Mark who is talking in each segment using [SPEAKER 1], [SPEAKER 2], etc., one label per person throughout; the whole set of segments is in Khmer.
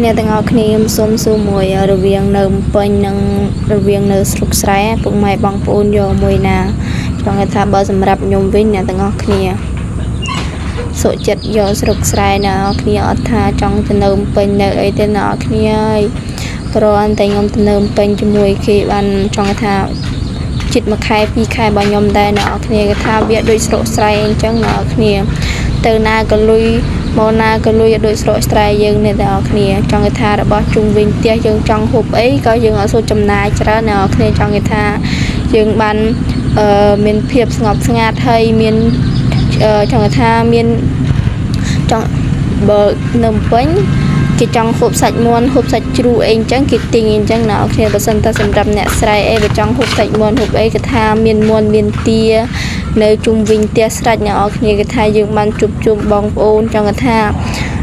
[SPEAKER 1] គ្នាទាំងអស់គ្នាសូមសួរមួយរវាងនៅពេញនិងរវាងនៅស្រុកស្រែពុកម៉ែបងប្អូនយកមួយណាចង់ថាបើសម្រាប់ខ្ញុំវិញអ្នកទាំងអស់គ្នាសុខចិត្តយកស្រុកស្រែអ្នកនរគ្នាអត់ថាចង់ទៅនៅពេញនៅអីទេអ្នកនរគ្នាអើយគ្រាន់តែខ្ញុំទៅនៅពេញជាមួយគេបានចង់ថាជិតមួយខែពីរខែរបស់ខ្ញុំដែរអ្នកនរគ្នាគេថាវាដូចស្រុកស្រែអញ្ចឹងអ្នកនរគ្នាទៅណាក៏លុយមកណាក៏លុយដូចស្រុកស្រែយើងនេះអ្នកនរគ្នាចង់ថារបស់ជុំវិញផ្ទះយើងចង់ហូបអីក៏យើងអត់សូវចំណាយច្រើនអ្នកនរគ្នាចង់ថាយើងបានមានភាពស្ងប់ស្ងាត់ហើយមានចង់ថាមានចង់បើនៅពេញគេចង់ហូបសាច់មាន់ហូបសាច់ជ្រូកអីអញ្ចឹងគេទិញអញ្ចឹងណាគ្នាបើសិនតែសម្រាប់អ្នកស្រែអីបើចង់ហូបសាច់មាន់ហូបអីគេថាមានមាន់មានទានៅជុំវិញផ្ទះស្រេចអ្នកគ្នាគេថាយើងបានជួបជុំបងប្អូនចង់ថា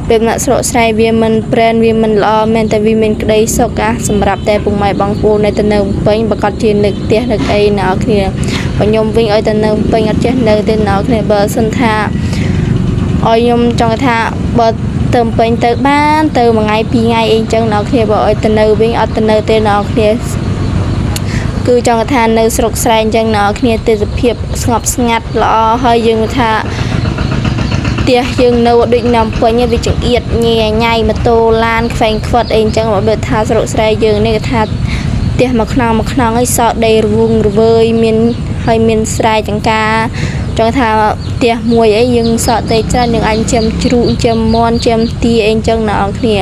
[SPEAKER 1] ពេលអ្នកស្រុកស្រែវាមិនប្រែនវាមិនល្អមែនតែវាមានក្តីសុខសម្រាប់តែពុកម៉ែបងប្អូននៅទៅនៅពេញប្រកាសជានឹកផ្ទះនឹកអីអ្នកគ្នាបើខ្ញុំវិញឲ្យទៅនៅពេញអត់ចេះនៅទេអ្នកគ្នាបើសិនថាឲ្យខ្ញុំចង់ថាបើទៅពេញទៅបានទៅមួយថ្ងៃពីរថ្ងៃអីចឹងអ្នកគ្នាបើឲ្យទៅនៅវិញអត់ទៅនៅទេអ្នកគ្នាគឺចង់ថានៅស្រុកស្រែអញ្ចឹងអ្នកគ្នាទេសភាពស្ងប់ស្ងាត់ល្អហើយយើងថាផ្ទះយើងនៅដូចនៅពេញវាចង្អៀតញ៉ៃម៉ូតូឡានខ្វែងខ្វិតអីអញ្ចឹងបើថាស្រុកស្រែយើងនេះគេថាផ្ទះមួយខ្នងឲ្យសក់ដីរវងរវើយមានហើយមានស្រែចង្ការចង់ថាផ្ទះមួយអីយើងសក់ដីច្រើនយើងអាចចាំជ្រូកចាំមាន់ចាំទាអីអញ្ចឹងអ្នកគ្នា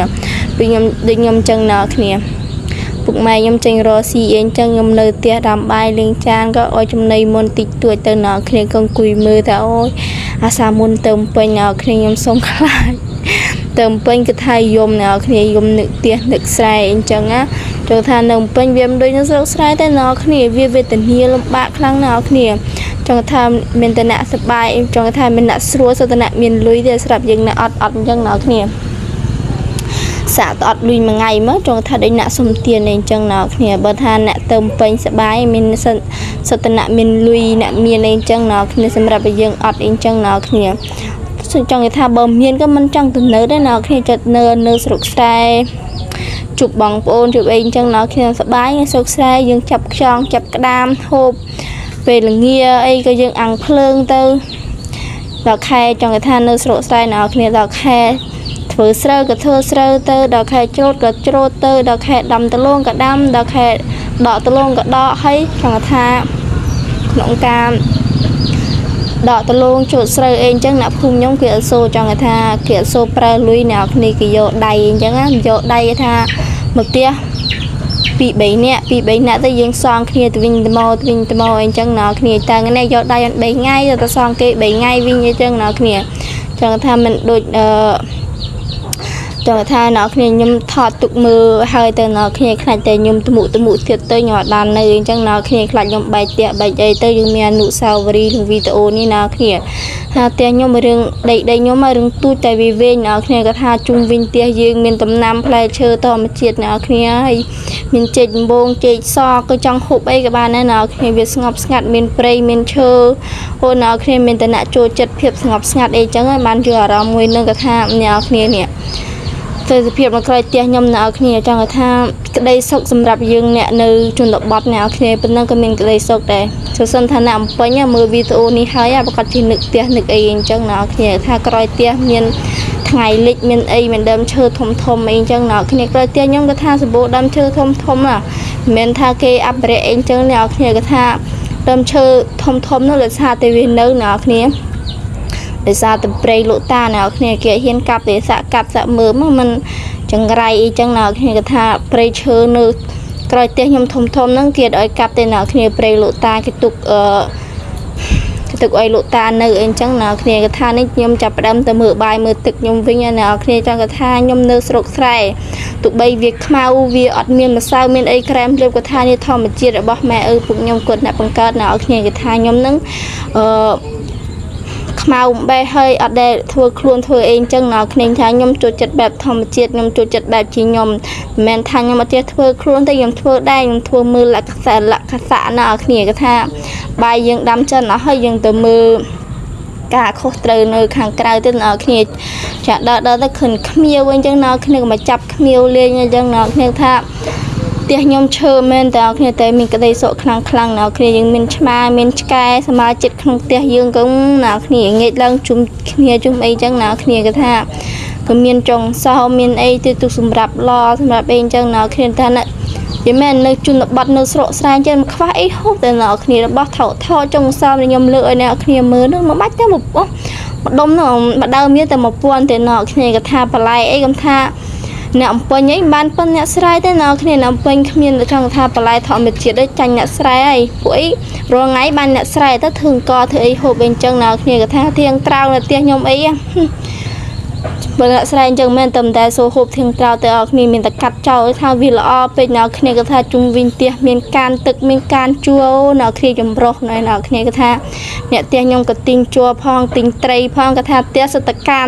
[SPEAKER 1] ដូចខ្ញុំអញ្ចឹងអ្នកគ្នាពុកម៉ែខ្ញុំចេញរកស៊ីអីអញ្ចឹងខ្ញុំនៅផ្ទះដាំបាយលេងចានក៏ឲ្យចំណីមុនតិចតួចទៅអ្នកគ្នាក៏អង្គុយមើលថាអូយអាសាមុនទៅពេញអ្នកគ្នាខ្ញុំសុំខ្លាចទៅពេញគឺថាយំអ្នកគ្នាយំនឹកផ្ទះនឹកស្រែអីអញ្ចឹងណាចង់ថានៅពេញវាមិនដូចនៅស្រុកស្រែទេអ្នកគ្នាវាវេទនាលំបាកខ្លាំងអ្នកគ្នាចង់ថាមានតណៈសបាយចង់ថាមានអ្នកស្រួលសតណៈមានលុយទេស្រាប់យើងនៅអត់អញ្ចឹងអ្នកគ្នាសាក់អត់លុយមួយថ្ងៃមកចង់ថាដូចអ្នកសុំទានអីអញ្ចឹងអ្នកគ្នាបើថាអ្នកទៅពេញសបាយមានសតណៈមានលុយអ្នកមានអីអញ្ចឹងអ្នកគ្នាសម្រាប់យើងអត់អីអញ្ចឹងអ្នកគ្នាចង់ថាបើមានក៏មិនចង់ទៅនៅដែរអ្នកគ្នាចិត្តនៅស្រុកស្រែជប់បងប្អូនជប់អីអញ្ចឹងអ្នកគ្នាសបាយនៅស្រុកស្រែយើងចាប់ខ្យងចាប់ក្តាមហូបពេលល្ងាអីក៏យើងអាំងភ្លើងទៅដល់ខែចង់ថានៅស្រុកស្រែអ្នកគ្នាដល់ខែធ្វើស្រូវក៏ធ្វើស្រូវទៅដល់ខែច្រូតក៏ច្រូតទៅដល់ខែដាំដលងក៏ដាំដល់ខែដកដលងក៏ដកហើយចង់ថាក្នុងការដកដលងច្រូតស្រូវអីអញ្ចឹងអ្នកភូមិខ្ញុំគេអត់សូចង់ថាគេអត់សូប្រើលុយអ្នកគ្នាគេយកដៃអញ្ចឹងយកដៃថាមកផ្ទះពី3នាក់ទៅយើងសងគ្នាទៅវិញទៅមកអីចឹងណ៎គ្នាតើថ្ងៃយកដៃ3ថ្ងៃទៅសងគេ3ថ្ងៃវិញអីចឹងណ៎គ្នាចង់ថាមិនដូចចង់ថាណ៎គ្នាខ្ញុំថតទុកមើលហើយទៅណ៎គ្នាខ្លាចតែខ្ញុំទមុទៀតទៅខ្ញុំអត់បាននៅអញ្ចឹងណ៎គ្នាខ្លាចខ្ញុំបែកផ្ទះបែកអីទៅយើងមានអនុស្សាវរីយ៍ក្នុងវីដេអូនេះណ៎គ្នាថាផ្ទះខ្ញុំរឿងដីខ្ញុំរឿងទូចតែវាវែងណ៎គ្នាក៏ថាជុំវិញផ្ទះយើងមានដំណាំផ្លែឈើធម្មជាតិណ៎គ្នាហើយមានចេកដំបងចេកសក៏ចង់ហូបអីក៏បានដែរណ៎គ្នាវាស្ងប់ស្ងាត់មានព្រៃមានឈើអូណ៎គ្នាមានតណៈចូលចិត្តភាពស្ងប់ស្ងាត់អីចឹងហើយបានយកអារម្មណ៍មួយនឹងក៏ថាអ្នកគ្នានេះទេសភាពនៅក្រោយផ្ទះខ្ញុំអ្នកគ្នាចង់ថាក្តីសុខសម្រាប់យើងអ្នកនៅជនបទអ្នកគ្នាប៉ុណ្ណឹងក៏មានក្តីសុខដែរបើសិនថាអ្នកអំពេញមើលវីដេអូនេះហើយប្រកាសជានឹកផ្ទះនឹកអីអញ្ចឹងអ្នកគ្នាថាក្រោយផ្ទះមានថ្ងៃលិចមានអីមានដើមឈើធំអីអញ្ចឹងអ្នកគ្នាក្រោយផ្ទះខ្ញុំក៏ថាសម្បូរដើមឈើធំមិនមែនថាគេអភិរក្សអីអញ្ចឹងអ្នកគ្នាក៏ថាដើមឈើធំនោះដោយសារតែវានៅអ្នកគ្នាដោយសារតែព្រៃលោកតាអ្នកគ្នាគេហ៊ានកាប់ទេសាក់កាប់សាក់មើលមកមិនចង្រៃអីចឹងអ្នកគ្នាគេថាព្រៃឈើនៅក្រោយផ្ទះខ្ញុំធំហ្នឹងគេឲ្យកាប់ទេអ្នកគ្នាព្រៃលោកតាគេទុកឲ្យលោកតានៅអីចឹងអ្នកគ្នាគេថានេះខ្ញុំចាប់ផ្ដើមទៅមើលបាយមើលទឹកខ្ញុំវិញអ្នកគ្នាចង់គេថាខ្ញុំនៅស្រុកស្រែទោះបីវាខ្មៅវាអត់មានម្សៅមានអីក្រែមលើកថានេះធម្មជាតិរបស់ម៉ែឪពុកខ្ញុំគាត់អ្នកបង្កើតអ្នកគ្នាគេថាខ្ញុំនឹងខ្មៅបេះហើយអត់ដែលធ្វើខ្លួនធ្វើអីអញ្ចឹងណ៎គ្នាថាខ្ញុំចូលចិត្តបែបធម្មជាតិខ្ញុំចូលចិត្តបែបជាខ្ញុំមិនមែនថាខ្ញុំអត់ចេះធ្វើខ្លួនទេខ្ញុំធ្វើដែរខ្ញុំធ្វើមើលលក្ខណៈណ៎គ្នាគេថាបាយយើងដាំចិនអស់ហើយយើងទៅមើល ការខុសត្រូវនៅខាងក្រៅទៅអ្នកគ្នាចាក់ដល់ទៅឃើញខ្មៀវអញ្ចឹងអ្នកគ្នាក៏មកចាប់ខ្មៀវលេងអញ្ចឹងអ្នកគ្នាថាផ្ទះខ្ញុំឈើមែនតើអ្នកគ្នាតែមានក្តីសុខខ្លាំងអ្នកគ្នាយើងមានឆ្មាមានឆ្កែសមាជិកក្នុងផ្ទះយើងក៏អ្នកគ្នាងាកឡើងជុំគ្នាជុំអីចឹងអ្នកគ្នាក៏ថាក៏មានចុងសោមានអីទៅទុកសម្រាប់ឡសម្រាប់អីអញ្ចឹងអ្នកគ្នាថាណាយមែននៅជនបទនៅស្រុកស្រែចឹងខ្វះអីហូបតែអ្នកគ្នារបស់ថោចុងសោខ្ញុំលើកឲ្យអ្នកគ្នាមើលនឹងមកបាច់តែម្ដុំនោះម្ដៅមានតែ1000តែអ្នកគ្នាក៏ថាបន្លែអីកំថាអ្នកអំពេញអីបានប៉ុនអ្នកស្រែទេអ្នកគ្នាអ្នកអំពេញគ្មានចង់ថាបន្លែធម្មជាតិដូចចាញ់អ្នកស្រែអីពួកអីរាល់ថ្ងៃបានអ្នកស្រែទៅធ្វើកធ្វើអីហូបអីចឹងអ្នកគ្នាក៏ថាធៀងត្រោនៅផ្ទះខ្ញុំអីបើអ្នកស្រែអញ្ចឹងមែនតែសូហូបធៀងត្រោទៅអស់គ្នាមានតែកាត់ចោលថាវាល្អពេកអ្នកគ្នាក៏ថាជុំវិញផ្ទះមានកានទឹកមានកានជួអ្នកគ្នាចម្រុះណែអ្នកគ្នាក៏ថាអ្នកផ្ទះខ្ញុំក៏ទិញជួផងទិញត្រីផងក៏ថាផ្ទះសតកាន